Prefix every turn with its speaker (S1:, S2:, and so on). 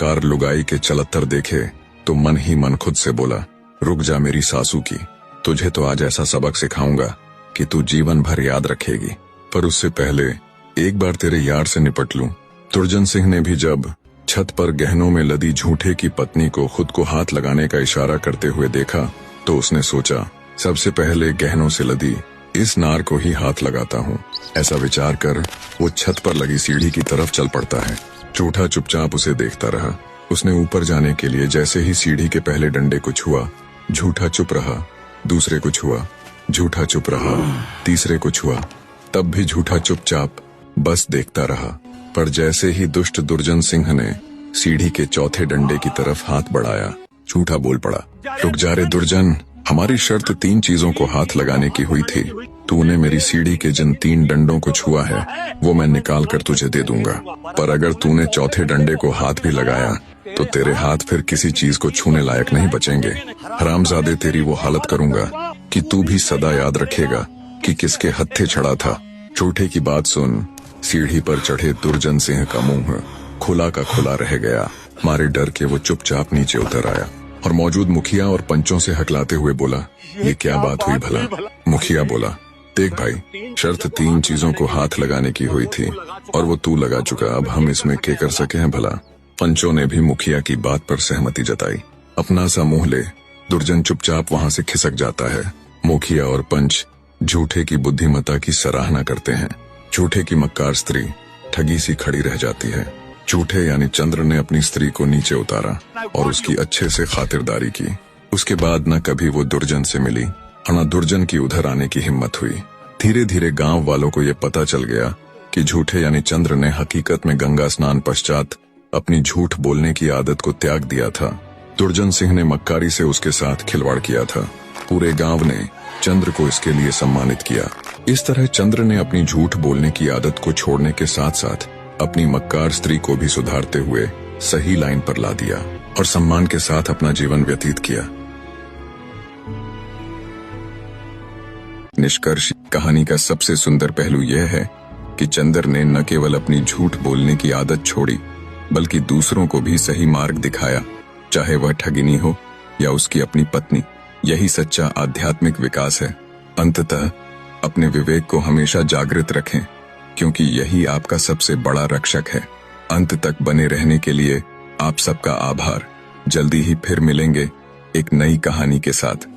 S1: मक्कार लुगाई के चलत्तर देखे तो मन ही मन खुद से बोला, रुक जा मेरी सासू की, तुझे तो आज ऐसा सबक सिखाऊंगा कि तू जीवन भर याद रखेगी। पर उससे पहले एक बार तेरे यार से निपट लूं। दुर्जन सिंह ने भी जब छत पर गहनों में लदी झूठे की पत्नी को खुद को हाथ लगाने का इशारा करते हुए देखा तो उसने सोचा, सबसे पहले गहनों से लदी इस नार को ही हाथ लगाता हूँ। ऐसा विचार कर वो छत पर लगी सीढ़ी की तरफ चल पड़ता है। झूठा चुपचाप उसे देखता रहा। उसने ऊपर जाने के लिए जैसे ही सीढ़ी के पहले डंडे को छुआ, झूठा चुप रहा। दूसरे को छुआ, झूठा चुप रहा। तीसरे को छुआ, तब भी झूठा चुपचाप बस देखता रहा। पर जैसे ही दुष्ट दुर्जन सिंह ने सीढ़ी के चौथे डंडे की तरफ हाथ बढ़ाया, झूठा बोल पड़ा, रुक जा रे दुर्जन, हमारी शर्त 3 चीजों को हाथ लगाने की हुई थी। तूने मेरी सीढ़ी के जिन 3 डंडों को छुआ है वो मैं निकाल कर तुझे दे दूंगा, पर अगर तूने चौथे डंडे को हाथ भी लगाया तो तेरे हाथ फिर किसी चीज को छूने लायक नहीं बचेंगे। हरामजादे, तेरी वो हालत करूंगा कि तू भी सदा याद रखेगा कि किसके हत्थे चढ़ा था। झूठे की बात सुन सीढ़ी पर चढ़े दुर्जन सिंह का मुंह खुला का खुला रह गया। मारे डर के वो चुपचाप नीचे उतर आया और मौजूद मुखिया और पंचों से हकलाते हुए बोला, ये क्या बात हुई भला? मुखिया बोला, देख भाई, शर्त 3 चीजों को हाथ लगाने की हुई थी और वो तू लगा चुका, अब हम इसमें क्या कर सके हैं भला? पंचों ने भी मुखिया की बात पर सहमति जताई। अपना सा मुंह ले दुर्जन चुपचाप वहां से खिसक जाता है। मुखिया और पंच झूठे की बुद्धिमत्ता की सराहना करते हैं। झूठे की मक्कार स्त्री ठगी सी खड़ी रह जाती है। झूठे यानी चंद्र ने अपनी स्त्री को नीचे उतारा और उसकी अच्छे से खातिरदारी की। उसके बाद न कभी वो दुर्जन से मिली और न दुर्जन की उधर आने की हिम्मत हुई। धीरे धीरे गांव वालों को ये पता चल गया कि झूठे यानी चंद्र ने हकीकत में गंगा स्नान पश्चात अपनी झूठ बोलने की आदत को त्याग दिया था। दुर्जन सिंह ने मक्कारी से उसके साथ खिलवाड़ किया था। पूरे गांव ने चंद्र को इसके लिए सम्मानित किया। इस तरह चंद्र ने अपनी झूठ बोलने की आदत को छोड़ने के साथ साथ अपनी मक्कार स्त्री को भी सुधारते हुए सही लाइन पर ला दिया और सम्मान के साथ अपना जीवन व्यतीत किया। निष्कर्ष कहानी का सबसे सुंदर पहलू यह है कि चंद्र ने न केवल अपनी झूठ बोलने की आदत छोड़ी बल्कि दूसरों को भी सही मार्ग दिखाया, चाहे वह ठगिनी हो या उसकी अपनी पत्नी। यही सच्चा आध्यात्मिक विकास है। अंततः अपने विवेक को हमेशा जागृत रखें, क्योंकि यही आपका सबसे बड़ा रक्षक है। अंत तक बने रहने के लिए आप सबका आभार। जल्दी ही फिर मिलेंगे एक नई कहानी के साथ।